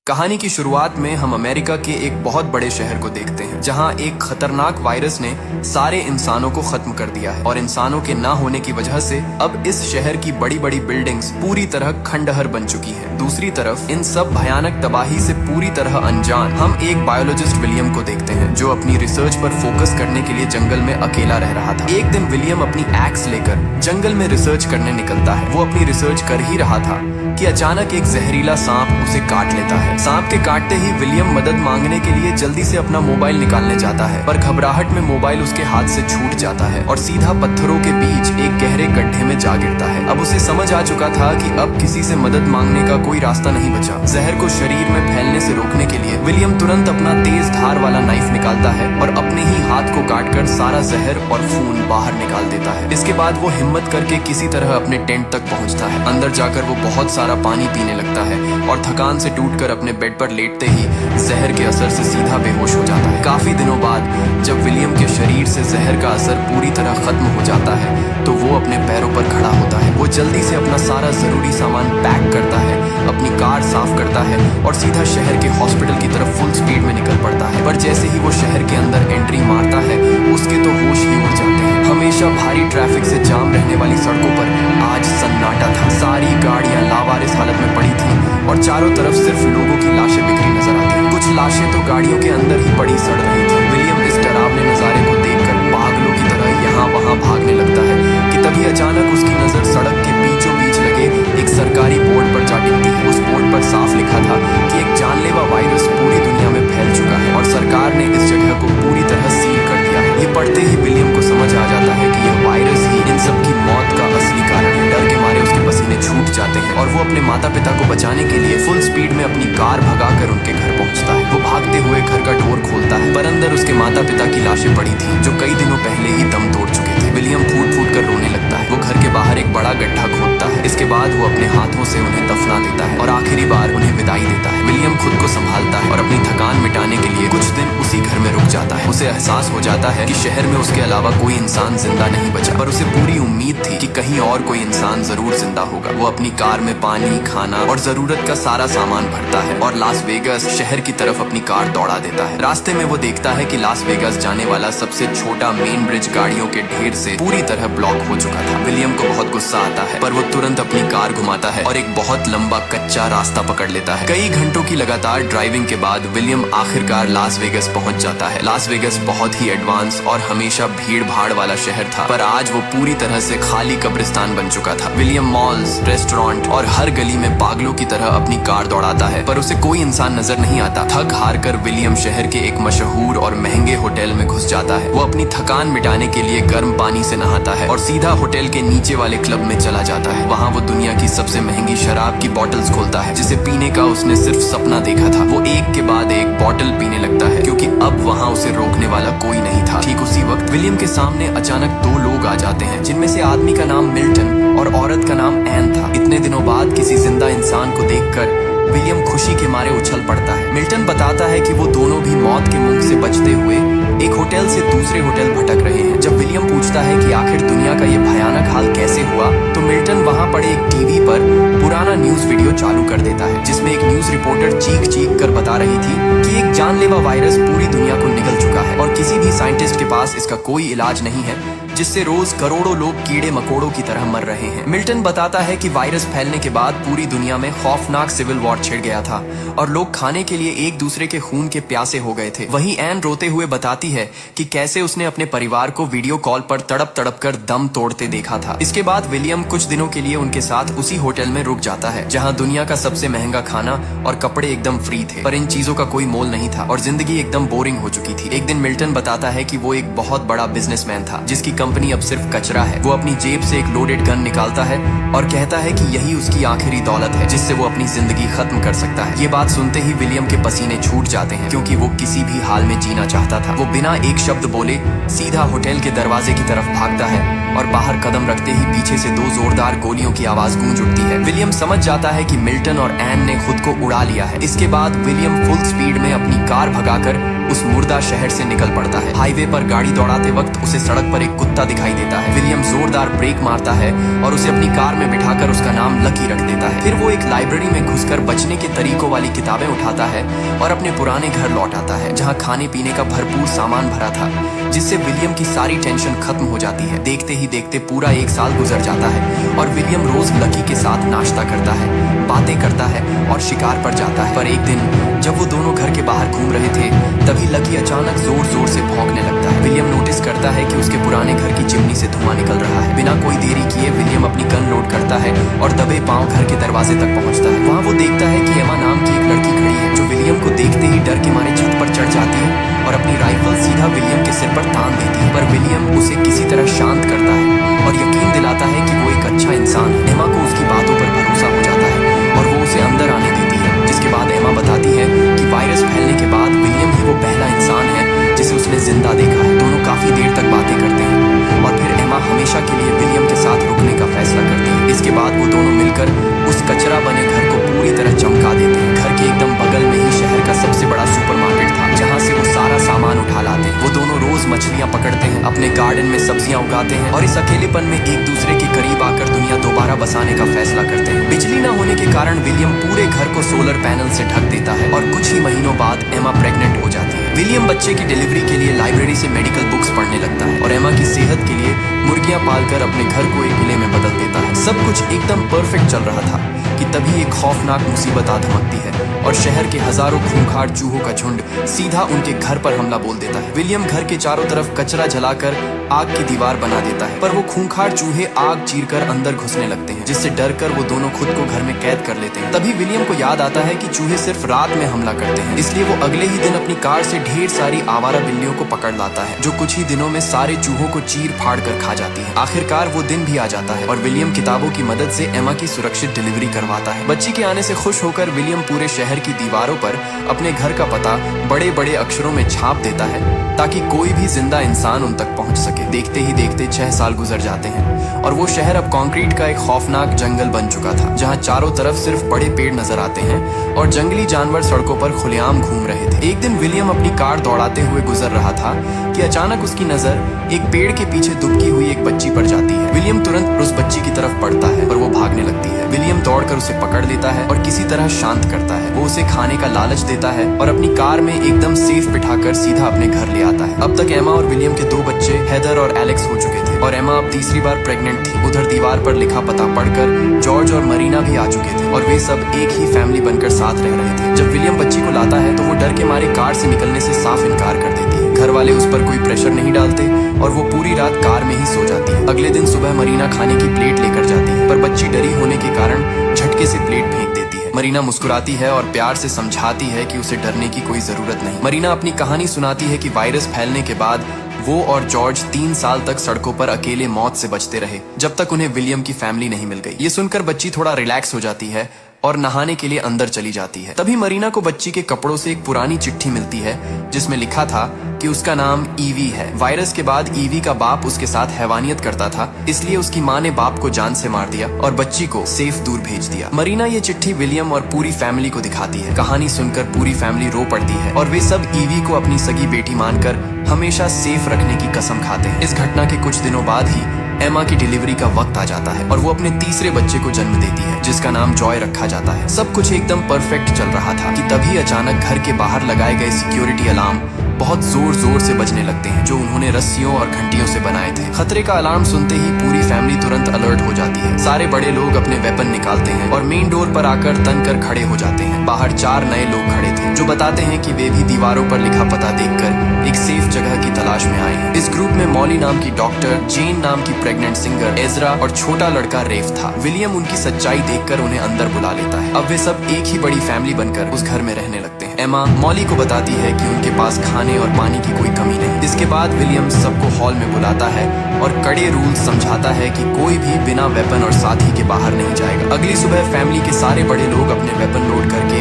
कहानी की शुरुआत में हम अमेरिका के एक बहुत बड़े शहर को देखते हैं जहां एक खतरनाक वायरस ने सारे इंसानों को खत्म कर दिया है और इंसानों के ना होने की वजह से अब इस शहर की बड़ी बड़ी बिल्डिंग्स पूरी तरह खंडहर बन चुकी हैं। दूसरी तरफ इन सब भयानक तबाही से पूरी तरह अनजान हम एक बायोलॉजिस्ट विलियम को देखते हैं जो अपनी रिसर्च पर फोकस करने के लिए जंगल में अकेला रह रहा था। एक दिन विलियम अपनी एक्स लेकर जंगल में रिसर्च करने निकलता है। वो अपनी रिसर्च कर ही रहा था कि अचानक एक जहरीला सांप उसे काट लेता है। सांप के काटते ही विलियम मदद मांगने के लिए जल्दी से अपना मोबाइल निकालने जाता है, पर घबराहट में मोबाइल उसके हाथ से छूट जाता है और सीधा पत्थरों के बीच एक गहरे गड्ढे में जा गिरता है। अब उसे समझ आ चुका था कि अब किसी से मदद मांगने का कोई रास्ता नहीं बचा। जहर को शरीर में फैलने से रोकने के लिए विलियम तुरंत अपना तेज धार वाला नाइफ निकालता है और अपने ही हाथ को काटकर सारा जहर और खून बाहर निकाल देता है। इसके बाद वो हिम्मत करके किसी तरह अपने टेंट तक पहुंचता है। अंदर जाकर वो बहुत सारा पानी पीने लगता है और थकान से टूटकर अपने बेड पर लेटते ही जहर के असर से सीधा बेहोश हो जाता है। काफी दिनों बाद जब विलियम के शरीर से जहर का असर पूरी तरह खत्म हो जाता है तो वो अपने पैरों पर खड़ा होता है। वो जल्दी से अपना सारा जरूरी सामान पैक करता है, अपनी कार साफ करता है और सीधा शहर के हॉस्पिटल की तरफ फुल स्पीड में निकल पड़ता है। पर जैसे ही वो शहर के अंदर एंट्री मारता है उसके तो होश ही उड़ जाते हैं। हमेशा भारी ट्रैफिक से जाम रहने वाली सड़कों पर आज सन्नाटा था। सारी गाड़ियां लावारिस हालत में पड़ी थी और चारों तरफ सिर्फ लोगों की लाशें बिखरी नजर आती। कुछ लाशें तो गाड़ियों के अंदर ही पड़ी सड़ रही थी। विलियम इस डरावने नजारे को देखकर पागलों की तरह यहाँ वहाँ भागने लगता है कि तभी अचानक उसकी नजर सड़क के बीचों बीच लगे एक सरकारी बोर्ड पर जा टिकती है। उस बोर्ड पर साफ लिखा था कि एक जानलेवा वायरस पूरी दुनिया में फैल चुका है और सरकार ने इस जगह को पूरी तरह सील कर दिया है। ये पढ़ते ही विलियम को समझ आ जाता है कि यह वायरस ही इन सब की मौत का असली कारण है। डर के मारे उसके पसीने छूट जाते हैं और वो अपने माता पिता को बचाने के लिए फुल स्पीड में अपनी कार भगाकर उनके घर पहुंचता है। वो भागते हुए घर का डोर खोलता है पर अंदर उसके माता पिता की लाशें पड़ी थी जो कई दिनों पहले ही दम तोड़ चुके थे। विलियम फूट फूट कर रोने लगता है। वो घर के बाहर एक बड़ा गड्ढा खोदता है। इसके बाद वो अपने हाथों से उन्हें दफना देता है और आखिरी बार उन्हें विदाई देता है। विलियम खुद को संभालता है और अपनी थकान मिटाने के लिए कुछ दिन उसी घर में रुक जाता है। उसे एहसास हो जाता है कि शहर में उसके अलावा कोई इंसान जिंदा नहीं बचा, पर उसे पूरी उम्मीद थी कि कहीं और कोई इंसान जरूर जिंदा होगा। वो अपनी कार में पानी, खाना और जरूरत का सारा सामान भरता है और लास वेगास शहर की तरफ अपनी कार दौड़ा देता है। रास्ते में वो देखता है कि लास वेगास जाने वाला सबसे छोटा मेन ब्रिज गाड़ियों के ढेर से पूरी तरह ब्लॉक हो चुका था। विलियम को बहुत गुस्सा आता है पर वो तुरंत अपनी कार घुमाता है और एक बहुत लंबा कच्चा रास्ता पकड़ लेता है। कई घंटों की लगातार ड्राइविंग के बाद विलियम आखिरकार लास वेगास पहुंच जाता है। लास वेगास बहुत ही एडवांस और हमेशा भीड़ भाड़ वाला शहर था, पर आज वो पूरी तरह से खाली कब्रिस्तान बन चुका था। विलियम मॉल्स, रेस्टोरेंट और हर गली में पागलों की तरह अपनी कार दौड़ाता है पर उसे कोई इंसान नजर नहीं आता। थक हार कर विलियम शहर के एक मशहूर और महंगे होटल में घुस जाता है। वो अपनी थकान मिटाने के लिए गर्म पानी से नहाता है और सीधा होटल के नीचे वाले क्लब में चला जाता है। वहाँ वो दुनिया की सबसे महंगी शराब की बॉटल्स खोलता है जिसे पीने का उसने सिर्फ सपना देखा था। वो एक के बाद एक बॉटल पीने लगता है क्योंकि अब वहाँ उसे रोकने वाला कोई नहीं था। ठीक उसी वक्त विलियम के सामने अचानक दो लोग आ जाते हैं जिनमें से आदमी का नाम मिल्टन और औरत का नाम एन था। इतने दिनों बाद किसी जिंदा इंसान को देखकर विलियम खुशी के मारे उछल पड़ता है। मिल्टन बताता है कि वो दोनों भी मौत के मुंह से बचते हुए एक होटल से दूसरे होटल भटक रहे हैं। जब विलियम पूछता है कि आखिर दुनिया का ये भयानक हाल कैसे हुआ तो मिल्टन वहाँ पड़े एक टीवी पर पुराना न्यूज वीडियो चालू कर देता है जिसमें एक न्यूज रिपोर्टर चीख चीख कर बता रही थी कि एक जानलेवा वायरस पूरी दुनिया को निगल चुका है और किसी भी साइंटिस्ट के पास इसका कोई इलाज नहीं है, जिससे रोज करोड़ों लोग कीड़े मकोड़ों की तरह मर रहे हैं। मिल्टन बताता है कि वायरस फैलने के बाद पूरी दुनिया में खौफनाक सिविल वॉर छिड़ गया था और लोग खाने के लिए एक दूसरे के खून के प्यासे हो गए थे। वहीं एन रोते हुए बताती है कि कैसे उसने अपने परिवार को वीडियो कॉल पर तड़प तड़प कर दम तोड़ते देखा था। इसके बाद विलियम कुछ दिनों के लिए उनके साथ उसी होटल में रुक जाता है जहाँ दुनिया का सबसे महंगा खाना और कपड़े एकदम फ्री थे, पर इन चीजों का कोई मोल नहीं था और जिंदगी एकदम बोरिंग हो चुकी थी। एक दिन मिल्टन बताता है कि वो एक बहुत बड़ा बिजनेसमैन था जिसकी कंपनी अब सिर्फ कचरा है। वो अपनी जेब से एक लोडेड गन निकालता है और कहता है कि यही उसकी आखिरी दौलत है जिससे वो अपनी जिंदगी खत्म कर सकता है। ये बात सुनते ही विलियम के पसीने छूट जाते हैं क्योंकि वो किसी भी हाल में जीना चाहता था। वो बिना एक शब्द बोले सीधा होटल के दरवाजे की तरफ भागता है और बाहर कदम रखते ही पीछे से दो जोरदार गोलियों की आवाज गूंज उठती है। विलियम समझ जाता है कि मिल्टन और एन ने खुद को उड़ा लिया है। इसके बाद विलियम फुल स्पीड में अपनी कार भगाकर उस मुर्दा शहर से निकल पड़ता है। हाईवे पर गाड़ी दौड़ाते वक्त उसे सड़क पर एक कुत्ता दिखाई देता है। विलियम जोरदार ब्रेक मारता है और उसे अपनी कार में बिठाकर उसका नाम लकी रख देता है। फिर वो एक लाइब्रेरी में घुसकर बचने के तरीकों वाली किताबें उठाता है और अपने पुराने घर लौट आता है, जहाँ खाने पीने का भरपूर सामान भरा था, जिससे विलियम की सारी टेंशन खत्म हो जाती है। देखते ही देखते पूरा 1 साल गुजर जाता है और विलियम रोज लकी के साथ नाश्ता करता है, बातें करता है और शिकार पर जाता है। पर एक दिन जब वो दोनों घर के बाहर घूम रहे थे, तभी लकी अचानक जोर जोर से भौंकने लगता है। विलियम नोटिस करता है कि उसके पुराने घर की चिमनी से धुआं निकल रहा है। बिना कोई देरी किए विलियम अपनी गन लोड करता है और दबे पांव घर के दरवाजे तक पहुंचता है। वहां वो देखता है कि एमा नाम की एक लड़की खड़ी है, जो विलियम को देखते ही डर के मारे छत पर चढ़ जाती है और अपनी राइफल सीधा विलियम के सिर पर तान देती है। पर विलियम उसे किसी तरह शांत करता है और यकीन दिलाता है कि वो एक अच्छा इंसान है। एमा को उसकी बातों पर भरोसा हो जाता है और वो उसे अंदर आने देती है, जिसके बाद एमा बताती है कि वायरस फैलने के बाद विलियम ही वो पहला इंसान है जिसे उसने जिंदा देखा है। दोनों काफी देर तक बातें करते हैं और फिर एमा हमेशा के लिए विलियम के साथ रुकने का फैसला करती है। इसके बाद वो दोनों मिलकर उस कचरा बने घर को पूरी तरह चमका देते हैं। घर के एकदम बगल में ही शहर का सबसे बड़ा सुपरमार्केट था, जहाँ से वो सारा सामान उठा लाते हैं। वो दोनों रोज मछलियां पकड़ते हैं, अपने गार्डन में सब्जियां उगाते हैं और इस अकेलेपन में एक दूसरे के करीब आकर दुनिया दोबारा बसाने का फैसला करते हैं। बिजली न होने के कारण विलियम पूरे घर को सोलर पैनल से ढक देता है और कुछ ही महीनों बाद एमा प्रेग्नेंट हो जाती है। विलियम बच्चे की डिलीवरी के लिए लाइब्रेरी से मेडिकल बुक्स पढ़ने लगता है और एमा की सेहत के लिए मुर्गियां पालकर अपने घर को एक किले में बदल देता है। सब कुछ एकदम परफेक्ट चल रहा था कि तभी एक खौफनाक मुसीबत आ धमकती है और शहर के हजारों खूंखार चूहों का झुंड सीधा उनके घर पर हमला बोल देता है। विलियम घर के चारों तरफ कचरा जलाकर आग की दीवार बना देता है, पर वो खूंखार चूहे आग चीरकर अंदर घुसने लगते हैं, जिससे डरकर वो दोनों खुद को घर में कैद कर लेते हैं। तभी विलियम को याद आता है कि चूहे सिर्फ रात में हमला करते हैं, इसलिए वो अगले ही दिन अपनी कार से ढेर सारी आवारा बिल्लियों को पकड़ लाता है, जो कुछ ही दिनों में सारे चूहों को चीर फाड़ कर खा जाती है। आखिरकार वो दिन भी आ जाता है और विलियम किताबों की मदद से एमा की सुरक्षित डिलीवरी करवाता है। बच्ची के आने से खुश होकर विलियम पूरे शहर की दीवारों पर अपने घर का पता बड़े बड़े अक्षरों में छाप देता है, ताकि कोई भी जिंदा इंसान उन तक पहुंच सके। देखते ही देखते 6 साल गुजर जाते हैं और वो शहर अब कंक्रीट का एक खौफनाक जंगल बन चुका था, जहां चारों तरफ सिर्फ बड़े पेड़ नजर आते हैं और जंगली जानवर सड़कों पर खुलेआम घूम रहे थे। एक दिन विलियम अपनी कार दौड़ाते हुए गुजर रहा था कि अचानक उसकी नजर एक पेड़ के पीछे दुबकी हुई एक बच्ची पर जाती है। विलियम तुरंत उस बच्ची की तरफ बढ़ता है और वो भागने लगती है। विलियम दौड़कर उसे पकड़ लेता है और किसी तरह शांत करता है। वो उसे खाने का लालच देता है और अपनी कार में एकदम सेफ बिठाकर सीधा अपने घर ले आता है। अब तक एमा और विलियम के 2 बच्चे हेदर और एलेक्स हो चुके थे और एमा अब तीसरी बार प्रेग्नेंट थी। उधर दीवार पर लिखा पता पढ़कर जॉर्ज और मरीना भी आ चुके थे और वे सब एक ही फैमिली बनकर साथ रह रहे थे। जब विलियम बच्ची को लाता है तो वो डर के मारे कार से निकलने से साफ इनकार कर देती है। घर वाले उस पर कोई प्रेशर नहीं डालते और वो पूरी रात कार में ही सो जाती है। अगले दिन सुबह मरीना खाने की प्लेट लेकर जाती है, पर बच्ची डरी होने के कारण झटके से प्लेट फेंक देती है। मरीना मुस्कुराती है और प्यार से समझाती है कि उसे डरने की कोई जरूरत नहीं। मरीना अपनी कहानी सुनाती है कि वायरस फैलने के बाद वो और जॉर्ज 3 साल तक सड़कों पर अकेले मौत से बचते रहे, जब तक उन्हें विलियम की फैमिली नहीं मिल गई। ये सुनकर बच्ची थोड़ा रिलैक्स हो जाती है और नहाने के लिए अंदर चली जाती है। तभी मरीना को बच्ची के कपड़ों से एक पुरानी चिट्ठी मिलती है, जिसमें लिखा था कि उसका नाम ईवी है। वायरस के बाद ईवी का बाप उसके साथ हैवानियत करता था, इसलिए उसकी माँ ने बाप को जान से मार दिया और बच्ची को सेफ दूर भेज दिया। मरीना ये चिट्ठी विलियम और पूरी फैमिली को दिखाती है। कहानी सुनकर पूरी फैमिली रो पड़ती है और वे सब ईवी को अपनी सगी बेटी मानकर हमेशा सेफ रखने की कसम खाते हैं। इस घटना के कुछ दिनों बाद ही एमा की डिलीवरी का वक्त आ जाता है और वो अपने तीसरे बच्चे को जन्म देती है, जिसका नाम जॉय रखा जाता है। सब कुछ एकदम परफेक्ट चल रहा था कि तभी अचानक घर के बाहर लगाए गए सिक्योरिटी अलार्म बहुत जोर जोर से बजने लगते हैं, जो उन्होंने रस्सियों और घंटियों से बनाए थे। खतरे का अलार्म सुनते ही पूरी फैमिली तुरंत अलर्ट हो जाती है। सारे बड़े लोग अपने वेपन निकालते हैं और मेन डोर पर आकर तन कर खड़े हो जाते हैं। बाहर 4 नए लोग खड़े थे, जो बताते हैं कि वे भी दीवारों पर लिखा पता देखकर एक सेफ जगह की तलाश में आए हैं। इस ग्रुप में मॉली नाम की डॉक्टर, जेन नाम की प्रेग्नेंट सिंगर, एजरा और छोटा लड़का रेफ था। विलियम उनकी सच्चाई देखकर उन्हें अंदर बुला लेता है। अब वे सब एक ही बड़ी फैमिली बनकर उस घर में रहने लगते हैं। एमा मॉली को बताती है कि उनके पास खाने और पानी की कोई कमी नहीं। इसके बाद विलियम सबको हॉल में बुलाता है और कड़े रूल्स समझाता है कि कोई भी बिना वेपन और साथी के बाहर नहीं जाएगा। अगली सुबह फैमिली के सारे बड़े लोग अपने वेपन लोड करके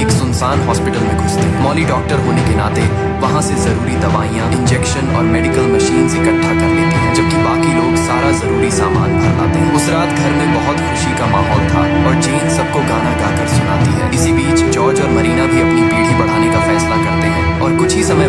एक सुनसान हॉस्पिटल में घुसते हैं। मॉली डॉक्टर होने के नाते वहाँ से जरूरी दवाइयाँ, इंजेक्शन और मेडिकल मशीन इकट्ठा कर लेती हैं, जबकि बाकी लोग सारा जरूरी सामान भर लाते हैं। उस रात घर में बहुत खुशी का माहौल था और जेन सबको गाना गाकर सुनाती है। इसी बीच जॉर्ज और मरीना भी अपनी पीढ़ी बढ़ाने का फैसला करते हैं और कुछ ही समय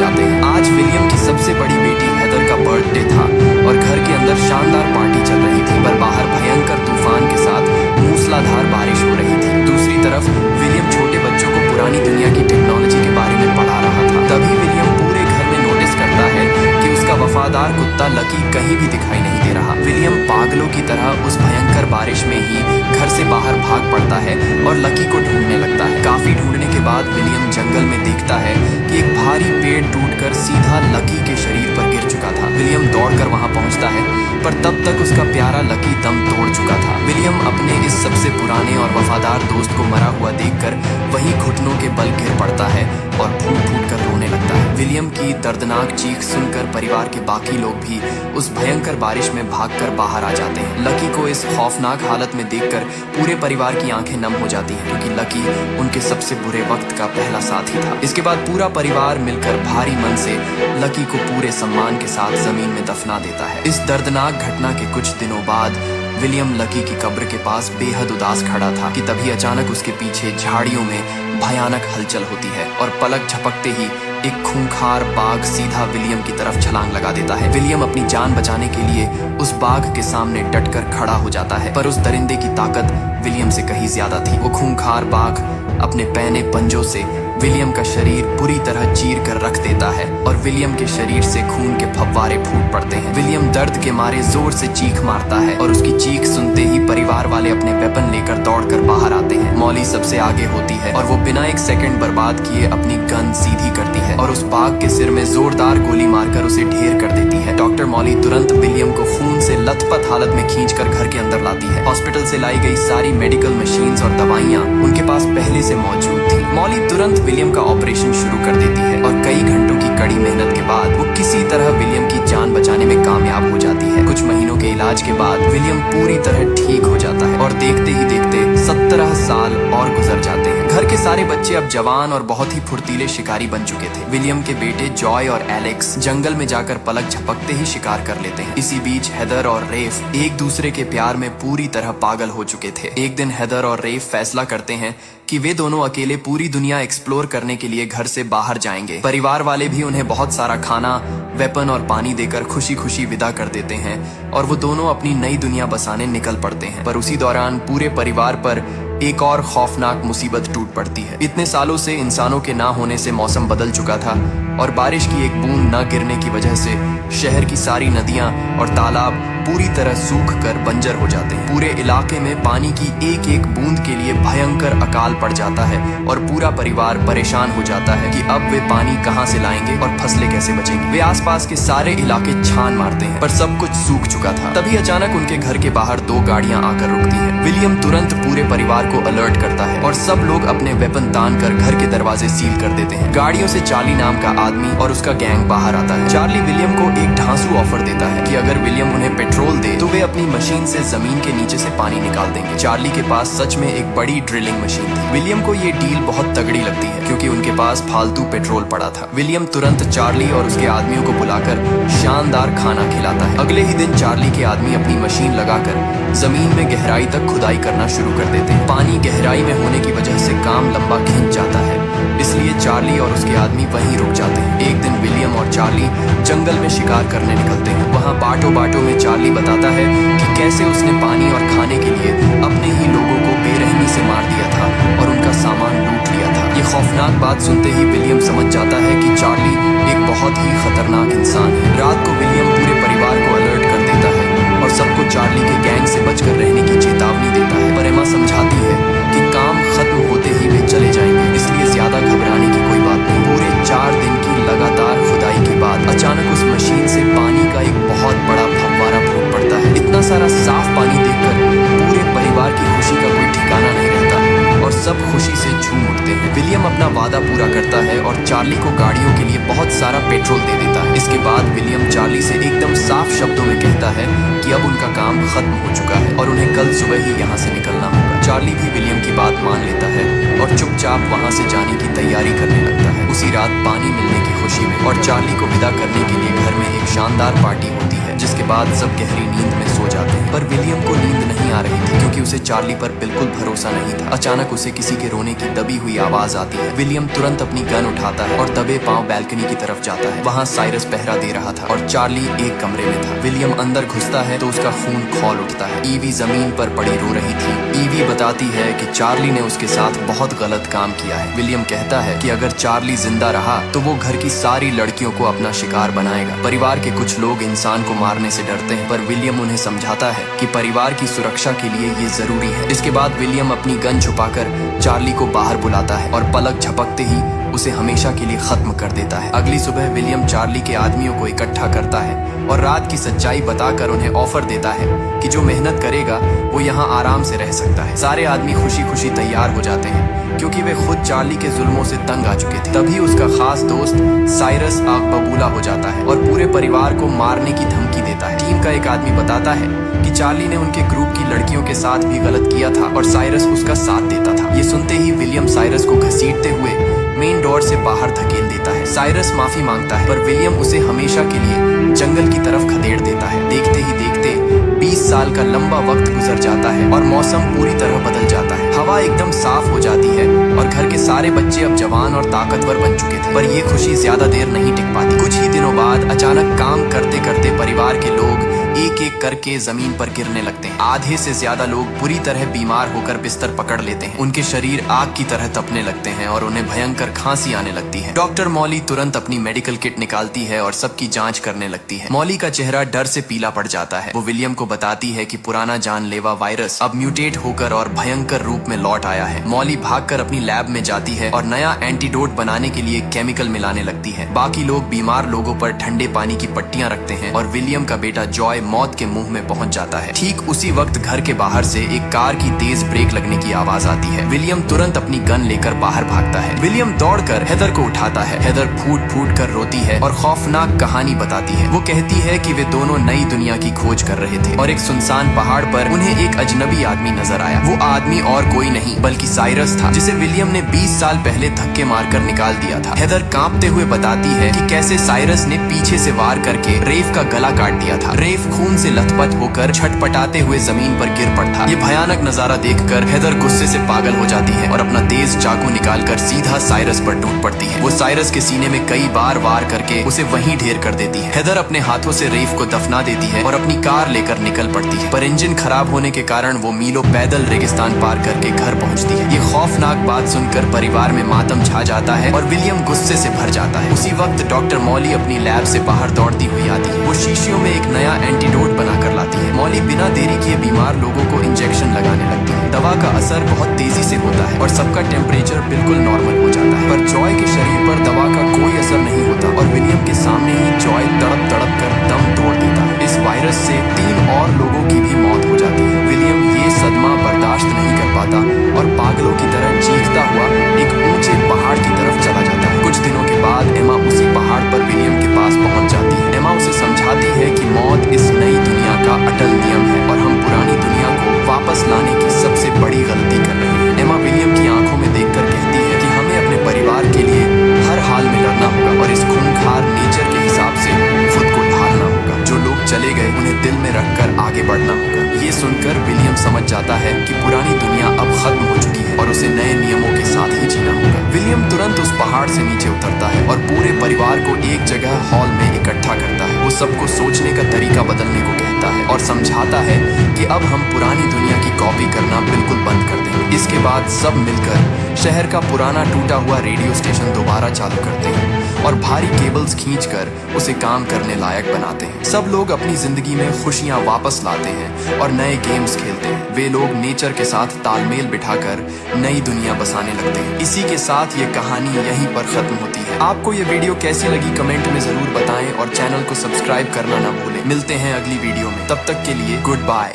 जाते हैं। आज विलियम की सबसे बड़ी बेटी हेदर का बर्थडे था और घर के अंदर शानदार पार्टी चल रही थी, पर बाहर भयंकर तूफान के साथ मूसलाधार बारिश हो रही थी। दूसरी तरफ विलियम छोटे बच्चों को पुरानी दुनिया की टेक्नोलॉजी के बारे में पढ़ा रहा था। तभी विलियम पूरे घर में नोटिस करता है कि उसका वफादार कुत्ता लकी कहीं भी दिखाई नहीं दे रहा। विलियम पागलों की तरह उस भयंकर बारिश में ही घर से बाहर भाग पड़ता है और लकी को ढूंढने लगता है। काफी ढूंढने के बाद विलियम जंगल में देखता है कि एक भारी पेड़ टूटकर सीधा लकी के शरीर पर गिर चुका था। विलियम दौड़कर वहां पहुंचता है, पर तब तक उसका प्यारा लकी दम तोड़ चुका था। विलियम अपने इस सबसे पुराने और वफादार दोस्त को मरा हुआ देखकर वहीं घुटनों के बल गिर पड़ता है और फूट फूट कर रोने लगता है। विलियम की दर्दनाक चीख सुनकर परिवार के बाकी लोग भी उस भयंकर बारिश में भागकर बाहर आ जाते हैं। लकी को इस खौफनाक हालत में देखकर पूरे परिवार की आंखें नम हो जाती हैं, क्योंकि लकी उनके सबसे बुरे वक्त का पहला साथी था। इसके बाद पूरा परिवार मिलकर भारी मन से लकी को पूरे सम्मान के साथ जमीन में दफना देता है। इस दर्दनाक घटना के कुछ दिनों बाद विलियम लकी की कब्र के पास बेहद उदास खड़ा था कि तभी अचानक उसके पीछे झाड़ियों में भयानक हलचल होती है और पलक झपकते ही एक खूंखार बाघ सीधा विलियम की तरफ छलांग लगा देता है। विलियम अपनी जान बचाने के लिए उस बाघ के सामने डटकर खड़ा हो जाता है, पर उस दरिंदे की ताकत विलियम से कहीं ज्यादा थी। वो खूंखार बाघ अपने पैने पंजों से विलियम का शरीर बुरी तरह चीर कर रख देता है और विलियम के शरीर से खून के फव्वारे फूट पड़ते हैं। विलियम दर्द के मारे जोर से चीख मारता है और उसकी चीख सुनते ही परिवार वाले अपने वेपन लेकर दौड़कर बाहर आते हैं। मॉली सबसे आगे होती है और वो बिना एक सेकंड बर्बाद किए अपनी गन सीधी करती है और उस बाघ के सिर में जोरदार गोली मारकर उसे ढेर कर देती है। डॉक्टर मॉली तुरंत विलियम को खून से लथपथ हालत में खींचकर घर के अंदर लाती है। हॉस्पिटल से लाई गई सारी मेडिकल मशीन्स और दवाइयाँ उनके पास पहले से मौजूद थी। मॉली तुरंत विलियम का ऑपरेशन शुरू कर देती है और कई घंटों की कड़ी मेहनत के बाद वो किसी तरह विलियम की जान बचाने में कामयाब हो जाती है। कुछ महीनों के इलाज के बाद विलियम पूरी तरह ठीक हो जाता है और देखते ही देखते 17 साल और गुजर जाते हैं। घर के सारे बच्चे अब जवान और बहुत ही फुर्तीले शिकारी बन चुके थे। विलियम के बेटे जॉय और एलेक्स जंगल में जाकर पलक झपकते ही शिकार कर लेते हैं। इसी बीच हेदर और रेफ एक दूसरे के प्यार में पूरी तरह पागल हो चुके थे। एक दिन हेदर और रेफ फैसला करते हैं कि वे दोनों अकेले पूरी दुनिया एक्सप्लोर करने के लिए घर से बाहर जाएंगे। परिवार वाले भी उन्हें बहुत सारा खाना, वेपन और पानी देकर खुशी खुशी विदा कर देते हैं और वो दोनों अपनी नई दुनिया बसाने निकल पड़ते हैं। पर उसी दौरान पूरे परिवार पर एक और खौफनाक मुसीबत टूट पड़ती है। इतने सालों से इंसानों के ना होने से मौसम बदल चुका था और बारिश की एक बूंद न गिरने की वजह से शहर की सारी नदियां और तालाब पूरी तरह सूख कर बंजर हो जाते हैं। पूरे इलाके में पानी की एक एक बूंद के लिए भयंकर अकाल पड़ जाता है और पूरा परिवार परेशान हो जाता है कि अब वे पानी कहां से लाएंगे और फसलें कैसे बचेंगी। वे आसपास के सारे इलाके छान मारते हैं, पर सब कुछ सूख चुका था। तभी अचानक उनके घर के बाहर 2 गाड़ियां आकर रुकती हैं। विलियम तुरंत पूरे परिवार को अलर्ट करता है और सब लोग अपने वेपन तान कर घर के दरवाजे सील कर देते हैं। गाड़ियों से चार्ली नाम का आदमी और उसका गैंग बाहर आता है। चार्ली विलियम को एक ढांसू ऑफर देता है कि अगर विलियम उन्हें पेट्रोल दे तो वे अपनी मशीन से जमीन के नीचे से पानी निकाल देंगे। चार्ली के पास सच में एक बड़ी ड्रिलिंग मशीन थी। विलियम को ये डील बहुत तगड़ी लगती है क्योंकि उनके पास फालतू पेट्रोल पड़ा था। विलियम तुरंत चार्ली और उसके आदमियों को बुलाकर शानदार खाना खिलाता है। अगले ही दिन चार्ली के आदमी अपनी मशीन लगाकर जमीन में गहराई तक खुदाई करना शुरू कर देते हैं। पानी गहराई में होने की वजह से काम लंबा खिंच जाता है, इसलिए चार्ली और उसके आदमी वहीं रुक जाते हैं। एक दिन विलियम और चार्ली जंगल में शिकार करने निकलते हैं। वहाँ बाटों बाटों में चार्ली बताता है कि कैसे उसने पानी और खाने के लिए अपने ही लोगों को बेरहमी से मार दिया था और उनका सामान लूट लिया था। ये खौफनाक बात सुनते ही विलियम समझ जाता है कि चार्ली एक बहुत ही खतरनाक इंसान है। रात को विलियम पूरे परिवार को अलर्ट कर देता है और सबको चार्ली के गैंग से बचकर रहने की चेतावनी देता है। पर एमा समझाती है कि काम खत्म होते ही वे चले जाएंगे, इसलिए ज्यादा घबराने की कोई बात नहीं। पूरे 4 दिन की लगातार खुदाई के बाद अचानक उस मशीन से पानी का एक बहुत बड़ा फव्वारा फूट पड़ता है। इतना सारा साफ पानी देखकर पूरे परिवार की खुशी का कोई ठिकाना नहीं रहता और सब खुशी से झूम उठते हैं। विलियम अपना वादा पूरा करता है और चार्ली को गाड़ियों के लिए बहुत सारा पेट्रोल दे देता है। इसके बाद विलियम चार्ली से एकदम साफ शब्दों में कहता है कि अब उनका काम खत्म हो चुका है और उन्हें कल सुबह ही यहाँ से निकलना होगा। चार्ली भी विलियम की बात मान लेता है और चुपचाप वहाँ से जाने की तैयारी करने लगता है। उसी रात पानी मिलने की खुशी में और चार्ली को विदा करने के लिए घर में एक शानदार पार्टी होती है, जिसके बाद सब गहरी नींद में सो जाते हैं। पर विलियम को नींद नहीं आ रही थी क्योंकि उसे चार्ली पर बिल्कुल भरोसा नहीं था। अचानक उसे किसी के रोने की दबी हुई आवाज आती है। विलियम तुरंत अपनी गन उठाता है और दबे पांव बैल्कनी की तरफ जाता है। वहाँ साइरस पहरा दे रहा था और चार्ली एक कमरे में था। विलियम अंदर घुसता है तो उसका खून खौल उठता है। ईवी जमीन पर पड़ी रो रही थी। ईवी बताती है कि चार्ली ने उसके साथ बहुत गलत काम किया है। विलियम कहता है कि अगर चार्ली जिंदा रहा तो वो घर की सारी लड़कियों को अपना शिकार बनाएगा। परिवार के कुछ लोग इंसान को मारने से डरते हैं, पर विलियम उन्हें समझाता है कि परिवार की सुरक्षा के लिए ये जरूरी है। इसके बाद विलियम अपनी गन छुपाकर चार्ली को बाहर बुलाता है और पलक झपकते ही उसे हमेशा के लिए खत्म कर देता है। अगली सुबह विलियम चार्ली के आदमियों को इकट्ठा करता है और रात की सच्चाई बताकर उन्हें ऑफर देता है कि जो मेहनत करेगा वो यहाँ आराम से रह सकता है। सारे आदमी खुशी खुशी तैयार हो जाते हैं क्योंकि वे खुद चार्ली के जुल्मों से तंग आ चुके थे। तभी उसका खास दोस्त साइरस आग बबूला हो जाता है और पूरे परिवार को मारने की धमकी देता है। टीम का एक आदमी बताता है कि चार्ली ने उनके ग्रुप की लड़कियों के साथ भी गलत किया था और साइरस उसका साथ देता था। ये सुनते ही विलियम साइरस को घसीटते हुए मेन डोर से बाहर धकेल देता है। साइरस माफी मांगता है पर विलियम उसे हमेशा के लिए जंगल की तरफ खदेड़ देता है। देखते ही देखते 20 साल का लंबा वक्त गुजर जाता है और मौसम पूरी तरह बदल जाता है। हवा एकदम साफ हो जाती है और घर के सारे बच्चे अब जवान और ताकतवर बन चुके थे। पर ये खुशी ज्यादा देर नहीं टिक पाती। कुछ ही दिनों बाद अचानक काम करते करते परिवार के लोग एक एक करके जमीन पर गिरने लगते हैं। आधे से ज्यादा लोग बुरी तरह बीमार होकर बिस्तर पकड़ लेते हैं। उनके शरीर आग की तरह तपने लगते हैं और उन्हें भयंकर खांसी आने लगती है। डॉक्टर मॉली तुरंत अपनी मेडिकल किट निकालती है और सबकी जांच करने लगती है। मॉली का चेहरा डर से पीला पड़ जाता है। वो विलियम को बताती है कि पुराना जानलेवा वायरस अब म्यूटेट होकर और भयंकर रूप में लौट आया है। मॉली भागकर अपनी लैब में जाती है और नया एंटीडोट बनाने के लिए केमिकल मिलाने लगती है। बाकी लोग बीमार लोगों पर ठंडे पानी की पट्टियां रखते हैं और विलियम का बेटा जॉय मौत के मुंह में पहुंच जाता है। ठीक उसी वक्त घर के बाहर से एक कार की तेज ब्रेक लगने की आवाज आती है। विलियम तुरंत अपनी गन लेकर बाहर भागता है। विलियम दौड़कर हेदर को उठाता है। हेदर फूट फूट कर रोती है और खौफनाक कहानी बताती है। वो कहती है कि वे दोनों नई दुनिया की खोज कर रहे थे और एक सुनसान पहाड़ पर उन्हें एक अजनबी आदमी नजर आया। वो आदमी और कोई नहीं बल्कि साइरस था, जिसे विलियम ने 20 साल पहले धक्के मारकर निकाल दिया था। हेदर कांपते हुए बताती है कि कैसे साइरस ने पीछे से वार करके रेफ का गला काट दिया था। रेफ खून से लथपथ होकर छटपटाते हुए जमीन पर गिर पड़ता। ये भयानक नजारा देखकर हेदर गुस्से से पागल हो जाती है और अपना तेज चाकू निकालकर सीधा साइरस पर टूट पड़ती है। वो साइरस के सीने में कई बार वार करके उसे वहीं ढेर कर देती है। हेदर अपने हाथों से रेफ को दफना देती है और अपनी कार लेकर निकल पड़ती है, पर इंजन खराब होने के कारण वो मीलों पैदल रेगिस्तान पार करके घर पहुंचती है। ये खौफनाक बात सुनकर परिवार में मातम छा जाता है और विलियम गुस्से से भर जाता है। उसी वक्त डॉक्टर मॉली अपनी लैब से बाहर दौड़ती हुई आती है। वो शीशियों में एक नया एंटीडोट बनाकर लाती है। मॉली बिना देरी किए बीमार लोगों को इंजेक्शन लगाने लगती है। दवा का असर बहुत तेजी से होता है और सबका टेम्परेचर बिल्कुल नॉर्मल हो जाता है, पर जॉय के शरीर पर दवा का कोई असर नहीं होता और विलियम के सामने ही जॉय तड़प तड़प कर दम तोड़ देता है। इस वायरस से 3 और लोगों की भी मौत हो जाती है। विलियम ये सदमा बर्दाश्त नहीं कर पाता और पागलों की तरह चीखता हुआ एक ऊंचे पहाड़ की तरफ चला जाता है। कुछ दिनों के बाद एमा उसी पहाड़ पर विलियम के पास पहुंच जाती है। एमा उसे समझाती है कि मौत इस नई दुनिया का अटल नियम है और हम पुरानी दुनिया को वापस लाने की सबसे बड़ी गलती कर रहे हैं। एमा विलियम की आंखों में देखकर कहती है कि हमें अपने परिवार के लिए हर हाल में लड़ना होगा और इस खूंखार नेचर के हिसाब से खुद को ढालना होगा। जो लोग चले गए उन्हें दिल में रखकर आगे बढ़ना होगा। ये सुनकर विलियम समझ जाता है कि पुरानी दुनिया अब खत्म हो चुकी है और उसे नए नियमों के साथ ही जीना होगा। विलियम तुरंत उस पहाड़ से नीचे उतरता है और पूरे परिवार को एक जगह हॉल में इकट्ठा करता है। वो सबको सोचने का तरीका बदलने को कहता है और समझाता है कि अब हम पुरानी दुनिया की कॉपी करना बिल्कुल बंद कर देंगे। इसके बाद सब मिलकर शहर का पुराना टूटा हुआ रेडियो स्टेशन दोबारा चालू करते हैं और भारी केबल्स खींचकर उसे काम करने लायक बनाते हैं। सब लोग अपनी जिंदगी में खुशियां वापस लाते हैं और नए गेम्स खेलते हैं। वे लोग नेचर के साथ तालमेल बिठाकर नई दुनिया बसाने लगते हैं। इसी के साथ ये कहानी यहीं पर खत्म होती है। आपको ये वीडियो कैसी लगी कमेंट में जरूर बताएं और चैनल को सब्सक्राइब करना ना भूलें। मिलते हैं अगली वीडियो में, तब तक के लिए गुड बाय।